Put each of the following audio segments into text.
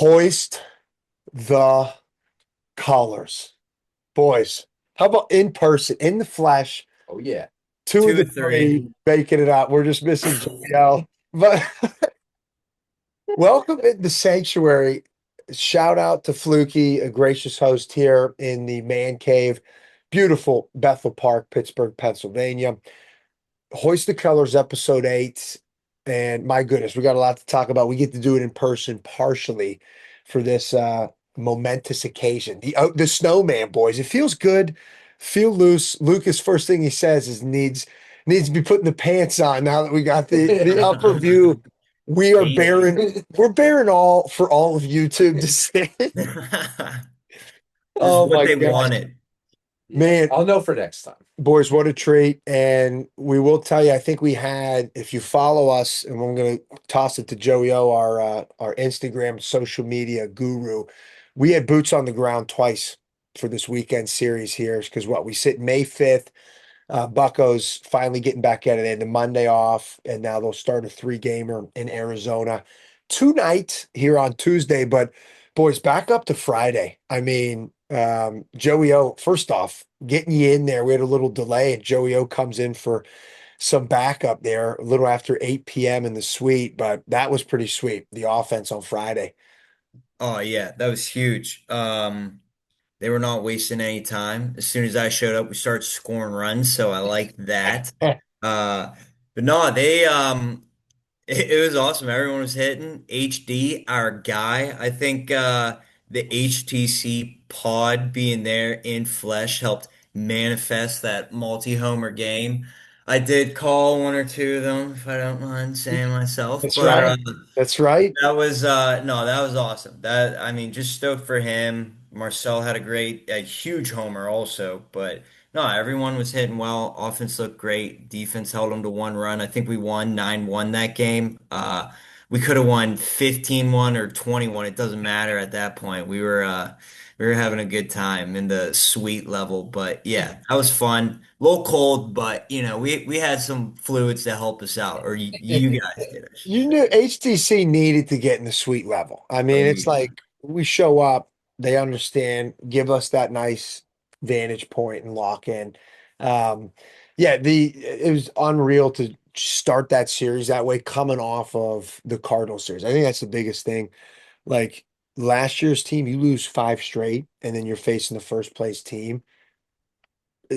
Hoist the colors. Boys, how about in person, in the flesh? Oh yeah. Two of Two the or three three. making it out. We're just missing JoeyO. But welcome in the sanctuary. Shout out to Fluky, a gracious host here in the man cave. Beautiful Bethel Park, Pittsburgh, Pennsylvania. Hoist the Colors, episode 8. And my goodness, we got a lot to talk about. We get to do it in person partially for this momentous occasion. The snowman, boys. It feels good. Feel loose. Lucas, first thing he says is needs to be putting the pants on now that we got the upper view. We are Maybe. we're bearing all for all of YouTube to see. This is Oh what my they gosh. wanted. Yeah. Man, I'll know for next time. boys, what a treat. And we will tell you, I think we had, if you follow us, and I'm going to toss it to JoeyO, our Instagram social media guru, we had boots on the ground twice for this weekend series here. Because what we sit May 5th, Bucco's finally getting back at it. They had the Monday off, and now they'll start a three-gamer in Arizona tonight here on Tuesday. But boys, back up to Friday. I mean, JoeyO, first off, getting you in there. We had a little delay, and JoeyO comes in for some backup there a little after 8 p.m. in the suite, but that was pretty sweet. The offense on Friday. Oh yeah, that was huge. They were not wasting any time. As soon as I showed up, we started scoring runs, so I like that. Uh, but no, it was awesome. Everyone was hitting. HD, our guy. I think the HTC pod being there in flesh helped manifest that multi-homer game. I did call one or two of them, if I don't mind saying myself, That's but right. That's right. that was no, that was awesome. That I mean, just stoked for him. Marcel had a huge homer also, but no, everyone was hitting well. Offense looked great. Defense held them to one run. I think we won 9-1 that game. We could have won 15-1 or 21. It doesn't matter at that point. We were having a good time in the suite level, but yeah, that was fun. A little cold, but we had some fluids to help us out, or you guys did, I should You say. knew HTC needed to get in the suite level. I Oh mean, it's yeah. like we show up, they understand, give us that nice vantage point and lock in. Um, yeah, the it was unreal to start that series that way, coming off of the Cardinal series. I think that's the biggest thing. Like last year's team, you lose five straight, and then you're facing the first place team.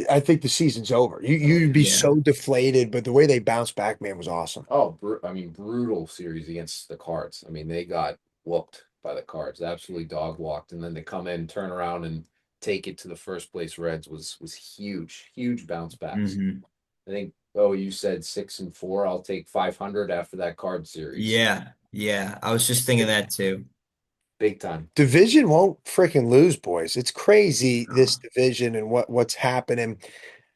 I think the season's over. You'd be Yeah. so deflated, but the way they bounced back, man, was awesome. I mean, brutal series against the Cards. I mean, they got whooped by the Cards, absolutely dog walked, and then they come in, turn around, and take it to the first place Reds was huge, huge bounce backs. hmm I think. Oh, you said 6-4. I'll take 500 after that Card series, Yeah. Yeah. I was just thinking that too. big time. Division won't freaking lose, boys. It's crazy this division and what's happening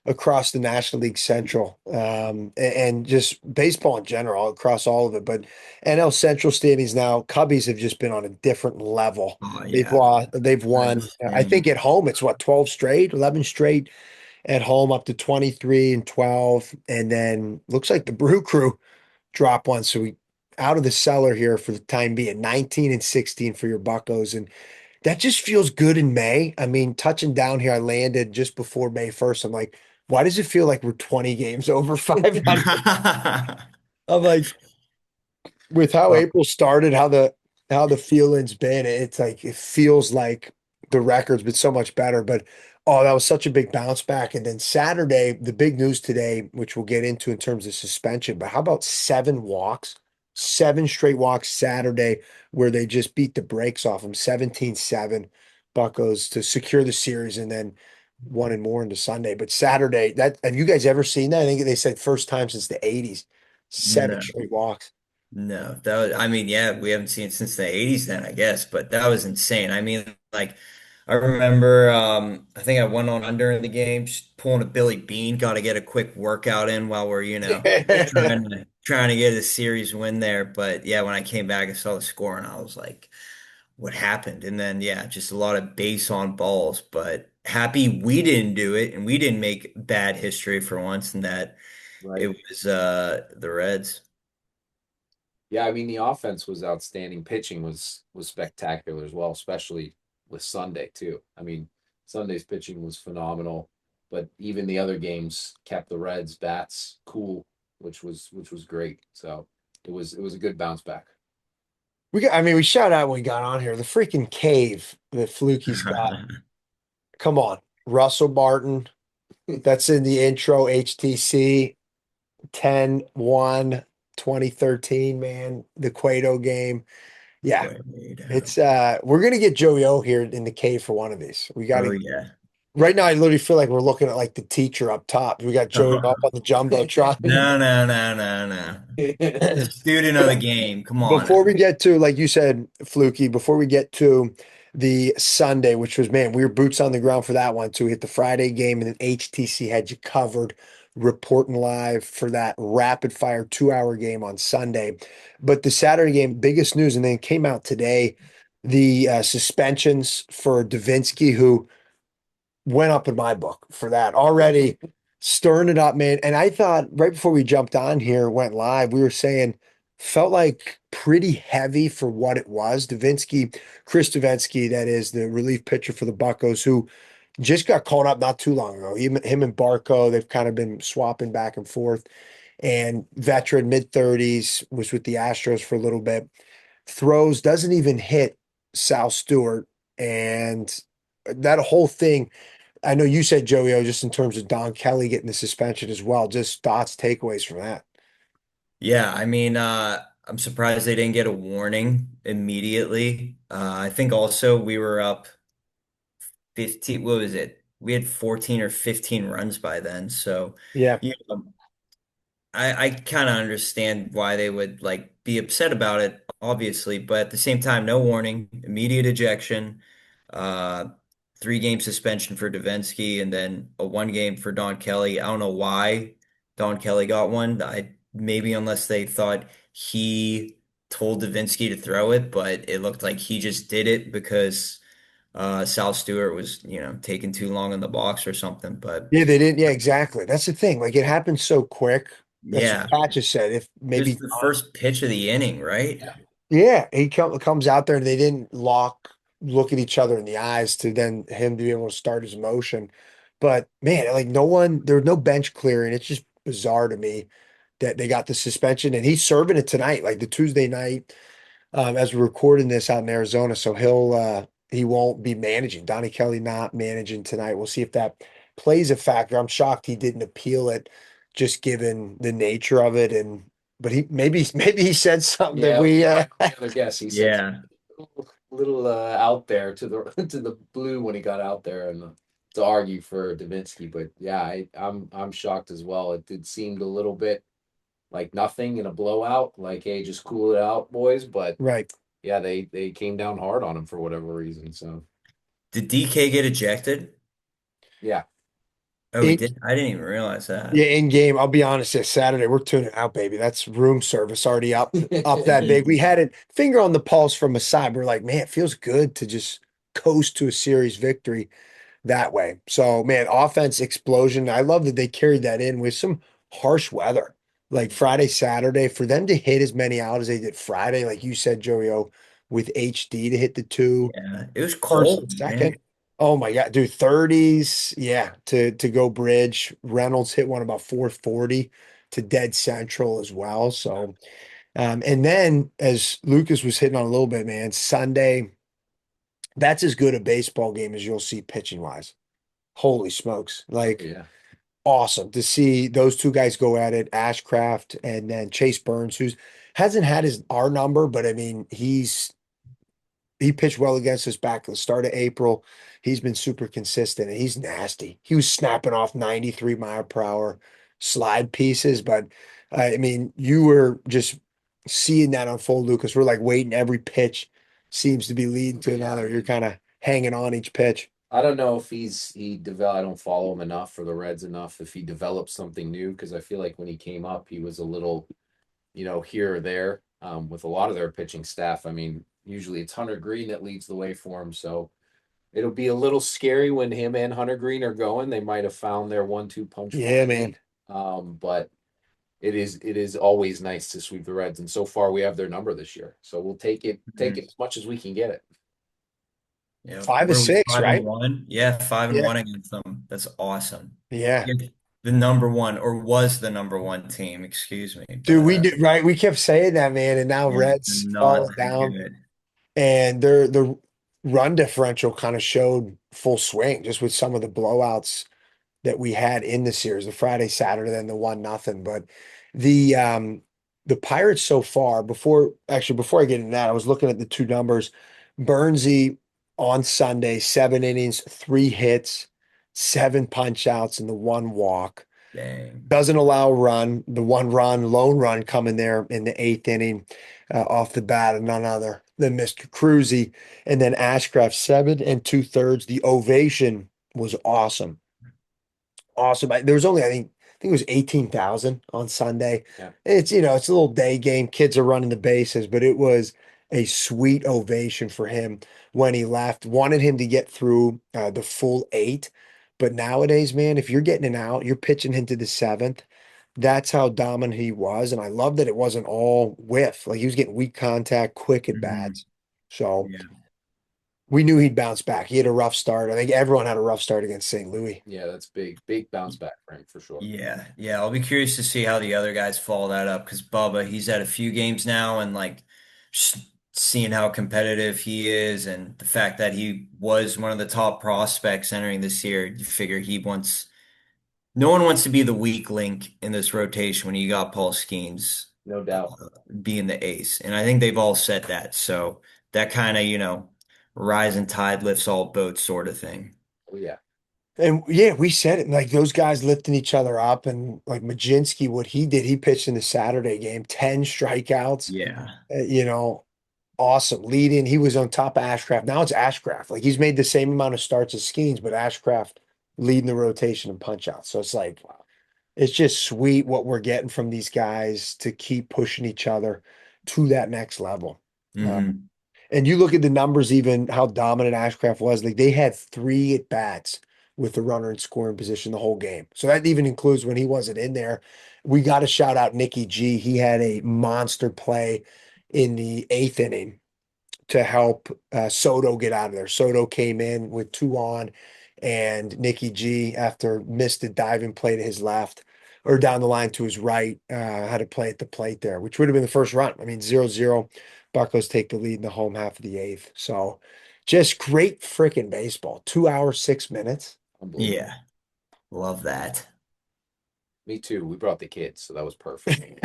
across the National League Central, and just baseball in general across all of it. But NL Central standings now, Cubbies have just been on a different level. Oh They've yeah. won. They've won. I think Insane. at home it's what 12 straight, 11 straight at home, up to 23 and 12, and then looks like the Brew Crew drop one. So we out of the cellar here for the time being, 19 and 16 for your Buccos. And that just feels good in May. I mean, touching down here, I landed just before May 1st. I'm like, why does it feel like we're 20 games over 500? I'm like, with how Well, April started, how the feeling's been, it's like it feels like the record's been so much better. But oh, that was such a big bounce back. And then Saturday, the big news today, which we'll get into in terms of suspension, but how about seven walks? Seven straight walks Saturday where they just beat the brakes off them, 17-7 Buccos to secure the series and then one and more into Sunday. But Saturday, that have you guys ever seen that? I think they said first time since the 80s. Seven no, straight walks. no. I mean, yeah, we haven't seen it since the 80s then, I guess, but that was insane. I mean, like, I remember, I think I went on under in the game, just pulling a Billy Bean, got to get a quick workout in while we're, trying to get a series win there. But yeah, when I came back, I saw the score and I was like, what happened? And then, yeah, just a lot of base on balls, but happy we didn't do it and we didn't make bad history for once and that it Right. was the Reds. Yeah, I mean the offense was outstanding. Pitching was spectacular as well, especially with Sunday too. I mean, Sunday's pitching was phenomenal, but even the other games kept the Reds bats cool, which was great. So it was a good bounce back. I mean, we shout out when we got on here, the freaking cave that Fluky's got. Come on, Russell Martin. That's in the intro, HTC 10-1 2013, man. The Cueto game. Yeah. Guido. It's we're gonna get JoeyO here in the cave for one of these. We Oh gotta yeah. right now I literally feel like we're looking at like the teacher up top. We got Joey up on the jumbotron. No, no, no, no, no. The student of the game. Come on Before now. we get to, like you said, Fluky, before we get to the Sunday, which was, man, we were boots on the ground for that one too. We hit the Friday game and then HTC had you covered, reporting live for that rapid fire 2 hour game on Sunday. But the Saturday game, biggest news, and then it came out today, the suspensions for Davinsky, who went up in my book for that already, stirring it up, man. And I thought right before we jumped on here, went live, we were saying felt like pretty heavy for what it was. Davinsky, Chris Davinsky, that is the relief pitcher for the Buccos, who just got called up not too long ago. Him and Barco, they've kind of been swapping back and forth. And veteran, mid 30s, was with the Astros for a little bit. Throws, doesn't even hit Sal Stewart. And that whole thing, I know you said JoeyO just in terms of Don Kelly getting the suspension as well. Just thoughts, takeaways from that. Yeah, I mean, I'm surprised they didn't get a warning immediately. I think also we were up 15, what was it? We had 14 or 15 runs by then. So, Yeah, you know, I kind of understand why they would like be upset about it, obviously, but at the same time, no warning, immediate ejection, uh, 3 game suspension for Davinsky, and then a 1 game for Don Kelly. I don't know why Don Kelly got one. I maybe unless they thought he told Davinsky to throw it, but it looked like he just did it because Sal Stewart was, taking too long in the box or something. But yeah, they didn't. Yeah, exactly. That's the thing. Like it happened so quick. That's yeah. what Pat just said. If It was maybe, the first pitch of the inning, right? Yeah. yeah, comes out there and they didn't look at each other in the eyes to then him to be able to start his motion. But man, like no one, there was no bench clearing. It's just bizarre to me that they got the suspension and he's serving it tonight, like the Tuesday night. As we're recording this out in Arizona. So he won't be managing. Donnie Kelly not managing tonight. We'll see if that plays a factor. I'm shocked he didn't appeal it, just given the nature of it. And but he maybe he said something that Yeah, we my other guess. He said Yeah. little out there to the to the blue when he got out there and to argue for Davinsky. But yeah, I'm shocked as well. It did seemed a little bit like nothing in a blowout, like hey, just cool it out, boys. But right. yeah, they came down hard on him for whatever reason. So Did DK get ejected? yeah, Oh, he In, did. I didn't even realize that. yeah, in game, I'll be honest, this Saturday we're tuning out, baby. That's room service already up that big. We had it finger on the pulse from a side. We're like, man, it feels good to just coast to a series victory that way. So, man, offense explosion. I love that they carried that in with some harsh weather, like Friday, Saturday, for them to hit as many out as they did Friday, like you said, JoeyO, with HD to hit the two, Yeah. It was first cold, and man. second. Oh my God, dude, 30s. Yeah, to go bridge. Reynolds hit one about 440 to dead central as well. So, and then as Lucas was hitting on a little bit, man, Sunday, that's as good a baseball game as you'll see pitching wise. Holy smokes. oh Like yeah, awesome to see those two guys go at it, Ashcraft and then Chase Burns, who's hasn't had his our number, but I mean he pitched well against us back at the start of April. He's been super consistent and he's nasty. He was snapping off 93 mile per hour slide pieces, but I mean, you were just seeing that unfold, Lucas. We're like waiting every pitch seems to be leading to yeah. I another. You're mean, kind of hanging on each pitch. I don't know if he developed. I don't follow him enough for the Reds enough. If he developed something new, because I feel like when he came up, he was a little here or there with a lot of their pitching staff. I mean, usually it's Hunter Green that leads the way for him. So it'll be a little scary when him and Hunter Green are going. They might have found their 1-2 punch Yeah, finally. man. But it is always nice to sweep the Reds, and so far we have their number this year. So we'll take it Mhm. as much as we can get it. Yeah. Five What of are we, six, five and right? one? Yeah, five and Yeah. one against them. That's awesome. Yeah. Yeah, the number one, or was the number one team, excuse me. Dude, But we did right. We kept saying that, man, and now yeah, Reds not falling that down, good. and the run differential kind of showed full swing just with some of the blowouts that we had in the series, the Friday, Saturday, then the 1-0. But the um the Pirates so far, before I get into that, I was looking at the two numbers. Burnsy on Sunday, 7 innings, 3 hits, 7 punch outs, and the 1 walk. Dang. Doesn't allow a run. The 1 run, lone run coming there in the 8th inning, off the bat, and none other than Mr. Cruzy. And then Ashcraft, 7 2/3. The ovation was awesome. Awesome. There was only, I think it was 18,000 on Sunday. Yeah. It's a little day game. Kids are running the bases, but it was a sweet ovation for him when he left. Wanted him to get through the full 8. But nowadays, man, if you're getting an out, you're pitching into the 7th. That's how dominant he was. And I love that it wasn't all whiff. Like he was getting weak contact, quick at Hmm. bats. So Yeah. we knew he'd bounce back. He had a rough start. I think everyone had a rough start against St. Louis. Yeah, that's big bounce back for him for sure. Yeah. Yeah. I'll be curious to see how the other guys follow that up because Bubba, he's had a few games now and like just seeing how competitive he is and the fact that he was one of the top prospects entering this year, you figure no one wants to be the weak link in this rotation when you got Paul Skeens No doubt. being the ace. And I think they've all said that. So that kind of, rising tide lifts all boats sort of thing. Oh yeah. And yeah, we said it like those guys lifting each other up, and like Majinski, what he did, he pitched in the Saturday game, 10 strikeouts, Yeah. you know, awesome lead in. He was on top of Ashcraft. Now it's Ashcraft. Like he's made the same amount of starts as Skeens, but Ashcraft leading the rotation and punch out. So it's like, it's just sweet what we're getting from these guys to keep pushing each other to that next level. Uh, Hmm. and you look at the numbers, even how dominant Ashcraft was. Like they had 3 at bats with the runner in scoring position the whole game. So that even includes when he wasn't in there. We got to shout out Nicky G. He had a monster play in the 8th inning to help Soto get out of there. Soto came in with 2 on, and Nicky G, after missed a diving play to his left or down the line to his right, had to play at the plate there, which would have been the first run. I mean, 0-0. Buccos take the lead in the home half of the 8th. So just great freaking baseball. 2 hours, 6 minutes. Unbelievable. Yeah. Love that. Me too. We brought the kids, so that was perfect.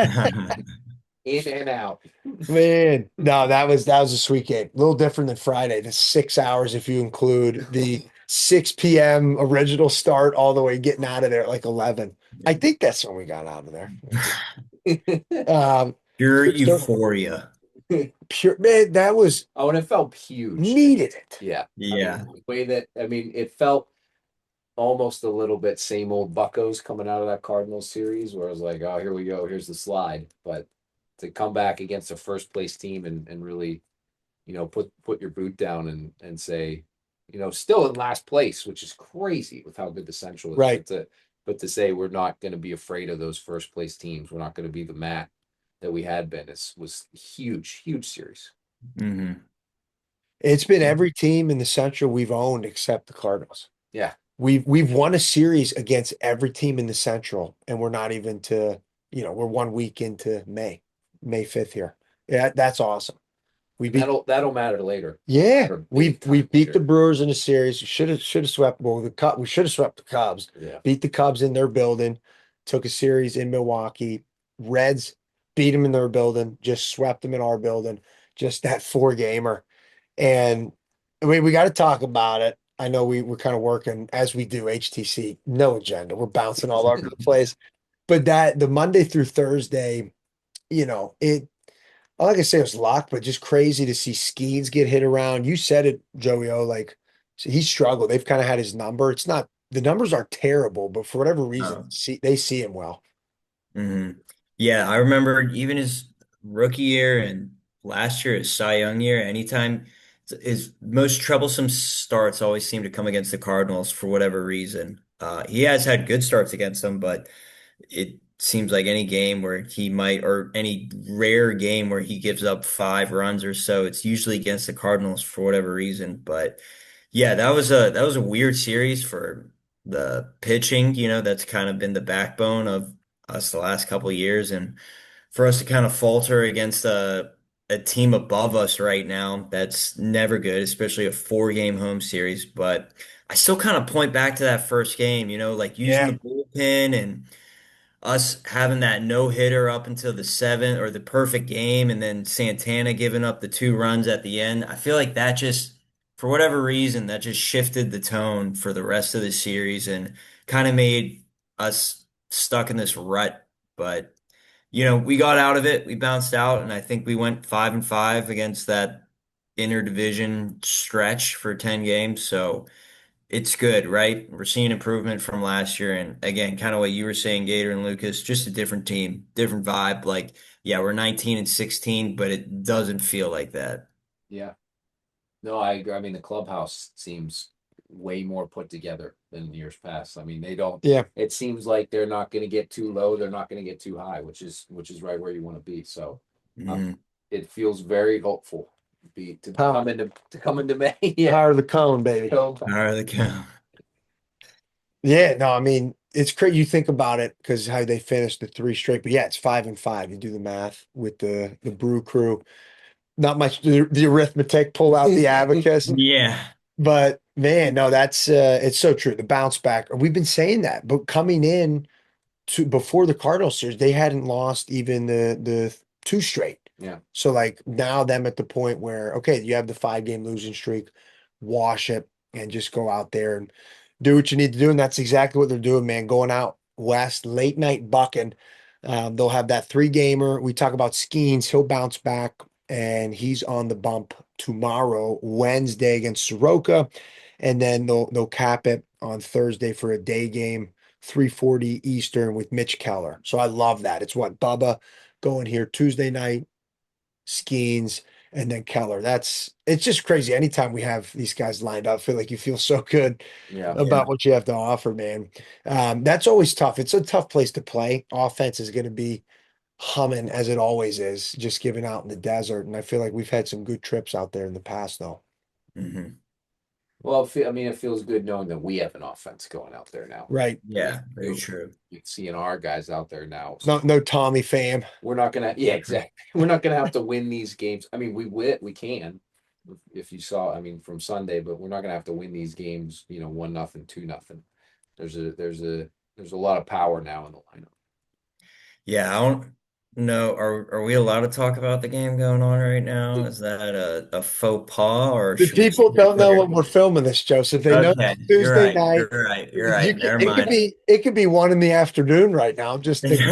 In and out. Man, no, that was a sweet game. A little different than Friday. The 6 hours if you include the 6 p.m. original start all the way getting out of there at like 11. I think that's when we got out of there. Um, Pure so euphoria. pure man, that was Oh, and it felt huge. needed it. Yeah. I Yeah. mean, the way that it felt almost a little bit same old Buccos coming out of that Cardinals series where I was like, oh, here we go, here's the slide. But to come back against a first place team and really, put your boot down and say, still in last place, which is crazy with how good the Central is. Right. But to say we're not going to be afraid of those first place teams, we're not going to be the mat that we had been. Was huge, huge series. Hmm. It's been every team in the Central we've owned except the Cardinals. Yeah. We've won a series against every team in the Central, and we're not even we're 1 week into May 5th here. Yeah, that's awesome. We And beat that'll matter later. Yeah, Matter we big we time beat the later. Brewers in a series. We should have swept we should have swept the Cubs. Yeah. Beat the Cubs in their building. Took a series in Milwaukee. Reds beat them in their building. Just swept them in our building. Just that 4 gamer. And we got to talk about it. I know we're kind of working as we do HTC. No agenda. We're bouncing all over the place. But that the Monday through Thursday, it all I can say was luck, but just crazy to see Skeens get hit around. You said it, JoeyO, like so he struggled. They've kind of had his number. It's not the numbers aren't terrible, but for whatever reason, Oh. they see him well. Hmm. Yeah, I remember even his rookie year and last year, his Cy Young year, anytime his most troublesome starts always seem to come against the Cardinals for whatever reason. He has had good starts against them, but it seems like any game where he might, or any rare game where he gives up 5 runs or so, it's usually against the Cardinals for whatever reason. But yeah, that was a weird series for the pitching. That's kind of been the backbone of us the last couple of years, and for us to kind of falter against a team above us right now, that's never good, especially a 4-game home series. But I still kind of point back to that first game, like using the Yeah. bullpen and us having that no hitter up until the seventh or the perfect game, and then Santana giving up the 2 runs at the end. I feel like that just, for whatever reason, that just shifted the tone for the rest of the series and kind of made us stuck in this rut. But we got out of it. We bounced out, and I think we went 5-5 against that interdivision stretch for 10 games. So it's good, right? We're seeing improvement from last year. And again, kind of what you were saying, Gator and Lucas, just a different team, different vibe. Like, yeah, we're 19 and 16, but it doesn't feel like that. Yeah. No, I agree. I mean, the clubhouse seems way more put together than years past. I mean, they don't. Yeah. It seems like they're not going to get too low. They're not going to get too high, which is right where you want to be. So, um, Mhm. it feels very hopeful to Power, come into May. Yeah. power of the cone, baby. So, All right, the Yeah, no, I mean, it's crazy. You think about it because how they finished the three straight, but yeah, it's 5-5. You do the math with the Brew Crew. Not much the arithmetic, pull out the abacus. Yeah. But man, no, that's it's so true. The bounce back. We've been saying that, but coming in to before the Cardinals series, they hadn't lost even the two straight. yeah. So like now them at the point where okay, you have the 5-game losing streak, wash it and just go out there and do what you need to do. And that's exactly what they're doing, man. Going out west, late night bucking. They'll have that 3-gamer. We talk about Skeens. He'll bounce back and he's on the bump tomorrow, Wednesday against Soroka. And then they'll cap it on Thursday for a day game, 3:40 Eastern with Mitch Keller. So I love that. It's what Bubba going here Tuesday night, Skeens, and then Keller. It's just crazy. Anytime we have these guys lined up, I feel like you feel so good Yeah. Yeah. about what you have to offer, man. That's always tough. It's a tough place to play. Offense is going to be humming as it always is, just giving out in the desert. And I feel like we've had some good trips out there in the past, though. Hmm. Well, I mean, it feels good knowing that we have an offense going out there now. Right. Yeah, very true. You're seeing our guys out there now. No, no Tommy fam. We're not gonna, yeah, exactly. We're not gonna have to win these games. I mean, we can, if you saw, I mean, from Sunday, but we're not gonna have to win these games, 1-0, 2-0. There's a lot of power now in the lineup. Yeah, I don't know. Are we allowed to talk about the game going on right now? Is that a faux pas, or The should we people steer don't know clear? when we're filming this, Joseph. They know Okay, it's you're Tuesday right. night. You're right. You're You right. can, Never it could mind. be 1 in the afternoon right now. I'm just thinking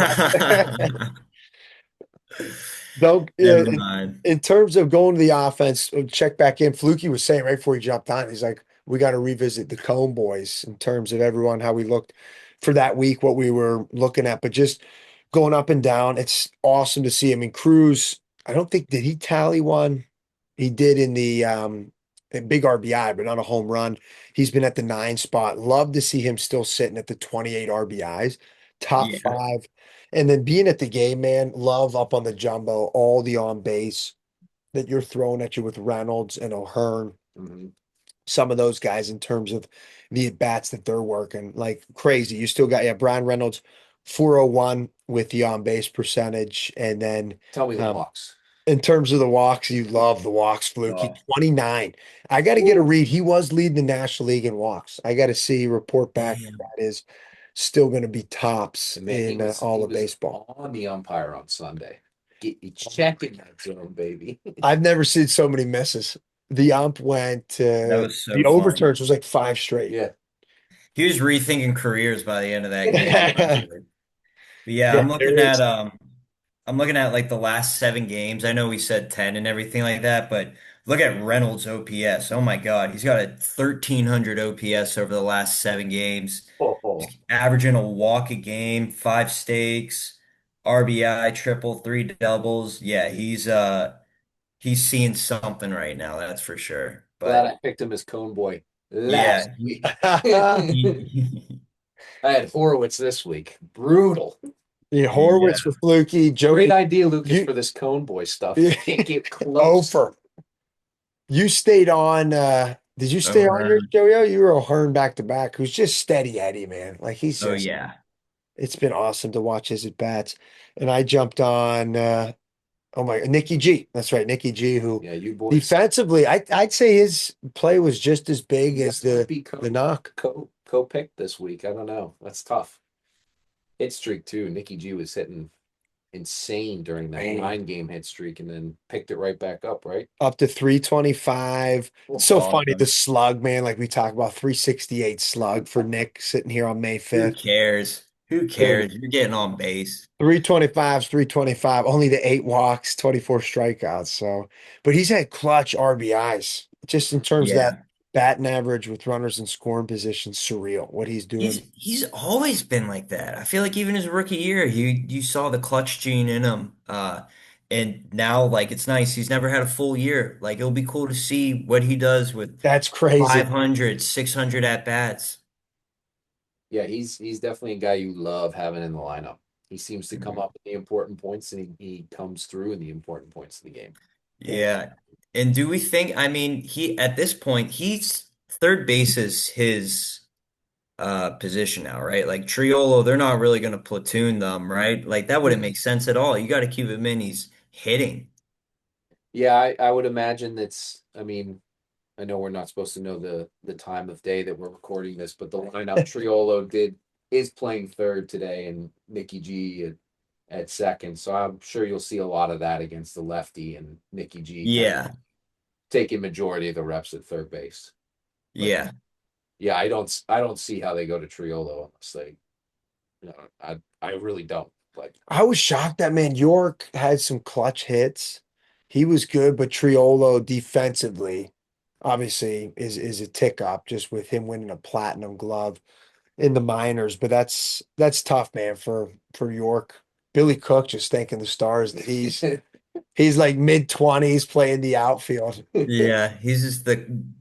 don't Never mind. in terms of going to the offense, check back in. Fluky was saying right before he jumped on, he's like, we got to revisit the Cone boys in terms of everyone, how we looked for that week, what we were looking at, but just going up and down. It's awesome to see. I mean, Cruz, I don't think did he tally one? He did in the a big RBI, but not a home run. He's been at the 9 spot. Love to see him still sitting at the 28 RBIs, top Yeah. 5. And then being at the game, man, love up on the jumbo, all the on base that you're throwing at you with Reynolds and O'Hearn, Mhm. some of those guys in terms of the at bats that they're working like crazy. You still got, yeah, Brian Reynolds, 401 with the on base percentage. And then Tell me the um, walks. in terms of the walks, you love the walks, Fluky. Oh, 29. I got to get a read. He was leading the National League in walks. I got to see, report back if Damn. that is still going to be tops man, he in was all he of was baseball. on the umpire on Sunday. Checking that zone, baby. I've never seen so many misses. The ump went That to was so the fun. overturns was like 5 straight. Yeah. He was rethinking careers by the end of that game, Yeah, honestly. But yeah, I'm there looking at is. like the last 7 games. I know we said 10 and everything like that, but look at Reynolds' OPS. Oh my God, he's got a 1300 OPS over the last 7 games. Oh, He's averaging a walk a game, 5 steaks, RBI, triple, 3 doubles. Yeah, he's seeing something right now, that's for sure. glad But I picked him as Cone Boy last yeah, week. I he had Horowitz this week. Brutal. Yeah, Yeah. Horwitz for Fluky, Great Joey. idea, Lucas, You for this cone boy stuff. Can't get close. over. You stayed on did you stay on your O'Hearn. JoeyO? You were O'Hearn back to back, who's just steady Eddie, man. Like he's Oh just yeah. it's been awesome to watch his at bats. And I jumped on oh my Nicky G. That's right, Nicky G, who Yeah, you boys. defensively, I'd say his play was just as big You as guys might be the knock. co-picked this week. I don't know. That's tough. Hit streak too. Nikki G was hitting insane during that Man, 9 game hit streak and then picked it right back up, right? up to 325. That's So funny, the awesome. slug, man. Like we talk about 368 slug for Nick sitting here on May Who 5th. cares? Who Dude, cares? You're getting on base. 325's 325, only the 8 walks, 24 strikeouts. So, but he's had clutch RBIs just in terms of that Yeah. batting average with runners in scoring position. Surreal what he's doing. He's always been like that. I feel like even his rookie year, you saw the clutch gene in him. And now like it's nice. He's never had a full year. Like it'll be cool to see what he does with That's crazy. 500, 600 at bats. Yeah, he's definitely a guy you love having in the lineup. He seems to come Mhm. up with the important points and he comes through in the important points of the game. Yeah. And do we think, I mean, he at this point, he's third base is his position now, right? Like Triolo, they're not really gonna platoon them, right? Like that wouldn't make sense at all. You got to keep him in. He's hitting. Yeah, I would imagine I mean, I know we're not supposed to know the time of day that we're recording this, but the lineup Triolo is playing third today and Nikki G at second. So I'm sure you'll see a lot of that against the lefty and Nikki G kind of Yeah. taking majority of the reps at third base. But Yeah. yeah, I don't see how they go to Triolo unless they no, I really don't. Like I was shocked that man York had some clutch hits. He was good, but Triolo defensively, obviously, is a tick up just with him winning a platinum glove in the minors. But that's tough, man, for York. Billy Cook just thanking the stars that he's like mid-20s playing the outfield. Yeah. He's just the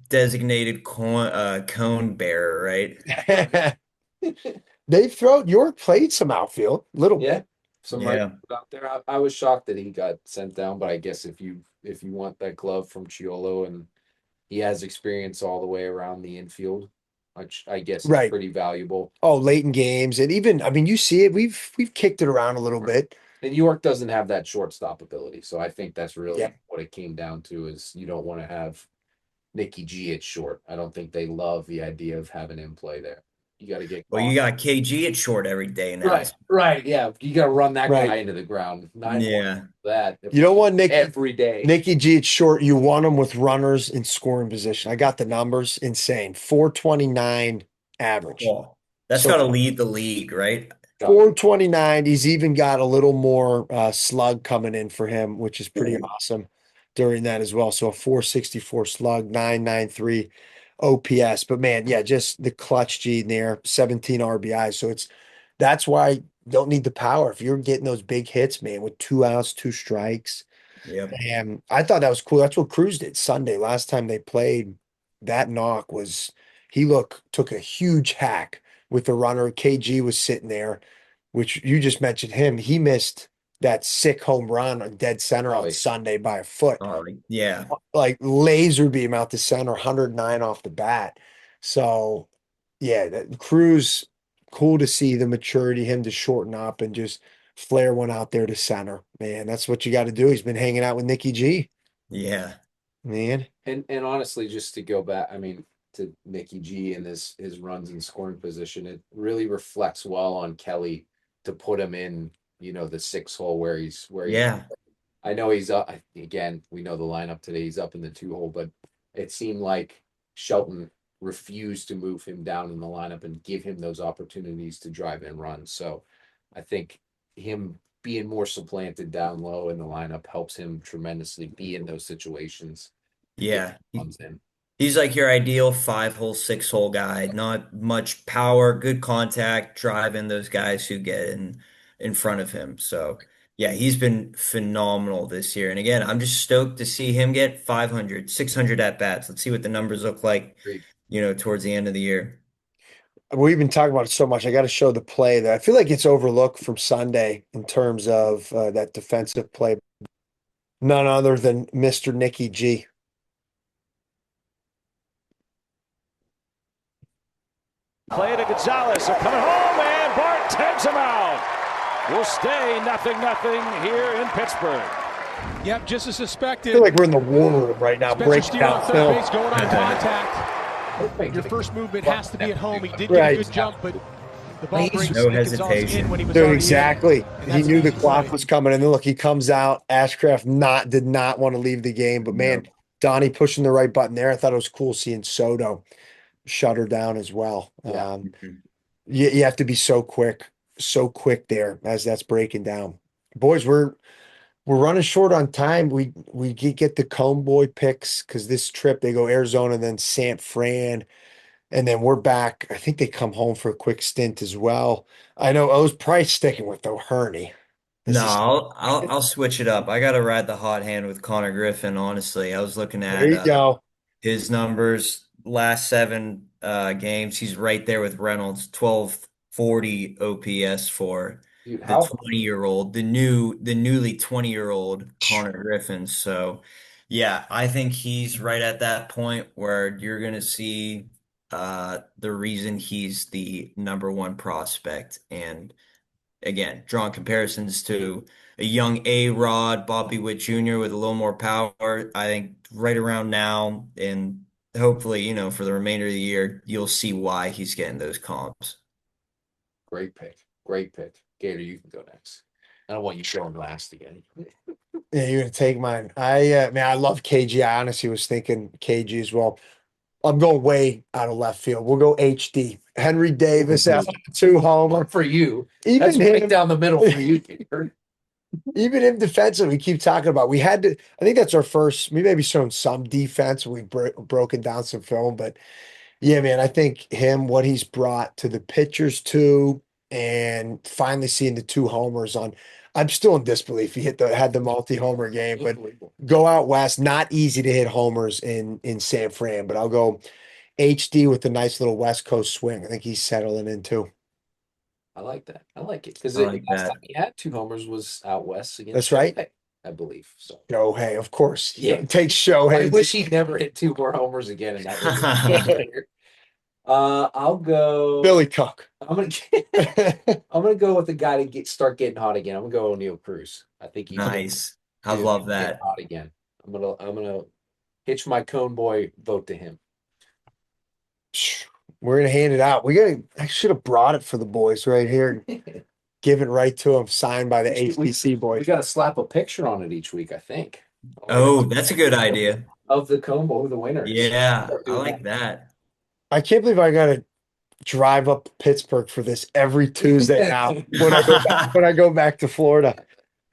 designated cone bearer, right? They've thrown York played some outfield, a little yeah, bit. some right Yeah. out there. I was shocked that he got sent down, but I guess if you want that glove from Chiolo and he has experience all the way around the infield, which I guess is Right. pretty valuable. Oh, late in games. And even, I mean, you see it, we've kicked it around a little bit. And York doesn't have that shortstop ability, so I think that's Yeah. really what it came down to is you don't want to have Nikki G at short. I don't think they love the idea of having him play there. You got to get Well, you gone. got KG at short every day now. Right, right, yeah. You got to run that Right. guy into the ground. 9 more Yeah. that You don't want every day. Nicky G at short. You want him with runners in scoring position. I got the numbers, insane. 429 average. Oh, that's So got to lead the league, right? 429. He's even got a little more slug coming in for him, which is pretty awesome during that as well. So a 464 slug, 993 OPS. But man, yeah, just the clutch G in there, 17 RBIs. So that's why you don't need the power. If you're getting those big hits, man, with 2 outs, 2 strikes. Yep. And I thought that was cool. That's what Cruz did Sunday. Last time they played, that knock was took a huge hack with the runner. KG was sitting there, which you just mentioned him. He missed that sick home run on dead center on Probably. Sunday by a foot. Oh, yeah. Like laser beam out the center, 109 off the bat. So yeah, that Cruz, cool to see the maturity, him to shorten up and just flare one out there to center. Man, that's what you got to do. He's been hanging out with Nicky G, Yeah. man. And honestly, just to go back, I mean, to Nikki G and his runs and scoring position, it really reflects well on Kelly to put him in, the 6 hole where he's. Yeah. I know he's up again. We know the lineup today. He's up in the 2 hole, but it seemed like Shelton refused to move him down in the lineup and give him those opportunities to drive in runs. So I think him being more supplanted down low in the lineup helps him tremendously be in those situations if Yeah. he comes in. He's like your ideal 5 hole, 6 hole guy. Not much power, good contact, driving those guys who get in front of him. So yeah, he's been phenomenal this year. And again, I'm just stoked to see him get 500, 600 at bats. Let's see what the numbers look like, Great. towards the end of the year. we've been talking about it so much. I got to show the play that I feel like it's overlooked from Sunday in terms of that defensive play. None other than Mr. Nicky G. Play to Gonzalez. They're coming home, and Bart tags him out. We'll stay 0-0 here in Pittsburgh. Yep, just as I suspected. feel like we're in the war room right now. Spencer Breaking Steele on down third film. base going on contact. Your first movement has to be at home. He did get Right. a good jump, but the ball brings No Nick Gonzalez hesitation. in when he was Dude, already exactly. in. And He that's knew an the easy clock play. was coming, and then look, he comes out. Ashcraft did not want to leave the game, but man, Donnie pushing the right button there. I thought it was cool seeing Soto shut her down as well. Yeah. You have to be so quick there as that's breaking down. Boys, we're running short on time. We get the Cone Boy picks because this trip they go Arizona, then San Fran, and then we're back. I think they come home for a quick stint as well. I know I was probably sticking with O'Herney. This No, is I'll switch it up. I got to ride the hot hand with Connor Griffin. Honestly, I was looking there at you go. his numbers last 7 games. He's right there with Reynolds, 1240 OPS for Dude, the how 20-year-old, the newly 20-year-old Connor Griffin. So, yeah, I think he's right at that point where you're gonna see the reason he's the number one prospect. And again, drawing comparisons to a young A-Rod, Bobby Witt Jr. with a little more power. I think right around now, and hopefully, for the remainder of the year, you'll see why he's getting those comps. great pick. Great pick. Gator, you can go next. I don't want you going last again. Yeah, you're gonna take mine. Man, I love KG. I honestly was thinking KG as well. I'm going way out of left field. We'll go HD. Henry Davis out two homer. For you. Even That's right him, down the middle for you, Gator. even him defensive, we keep talking about. We had to. I think that's our first. We maybe shown some defense. We've broken down some film, but yeah, man, I think him what he's brought to the pitchers too, and finally seeing the two homers on. I'm still in disbelief. He had the multi-homer game, but go out west. Not easy to hit homers in San Fran, but I'll go HD with a nice little West Coast swing. I think he's settling in too. I like that. I like it. Because I the like last that. time he had 2 homers was out west against That's right. Shohei, I believe. So Shohei, of course. Yeah. Take I Shohei. wish he never hit 2 more homers again. And that was I'll go. Billy Cook. I'm gonna go with the guy to start getting hot again. I'm gonna go O'Neal Cruz. I think he's Nice. I gonna love get that. hot again. I'm gonna hitch my Cone Boy vote to him. We're gonna hand it out. I should have brought it for the boys right here. Give it right to them, signed by the HTC We boys. got to slap a picture on it each week, I think. Oh, that's a good idea. Of the Cone Boy, the winners. Yeah, I like that. I can't believe I gotta drive up to Pittsburgh for this every Tuesday now when I go back to Florida.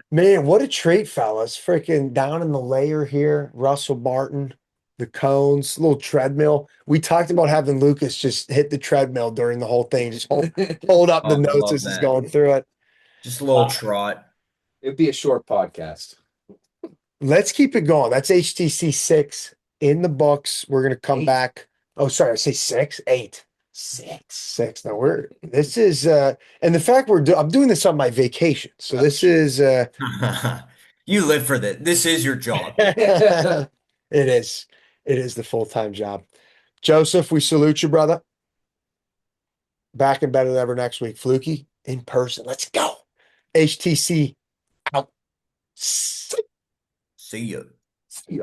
Man, what a treat, fellas. Freaking down in the layer here, Russell Martin, the cones, little treadmill. We talked about having Lucas just hit the treadmill during the whole thing, just hold up the Oh, I notes love as he's that. going through it. Just a little trot. It'd be a short podcast. Let's keep it going. That's HTC 6 in the books. We're gonna come 8. back. Oh, sorry, I say 6, 8. 6. No, this is and the fact I'm doing this on my vacation. So this is You live for this. This is your job. it is. It is the full-time job. Joseph, we salute you, brother. Back and better than ever next week. Fluky in person. Let's go. HTC out. See ya. See ya.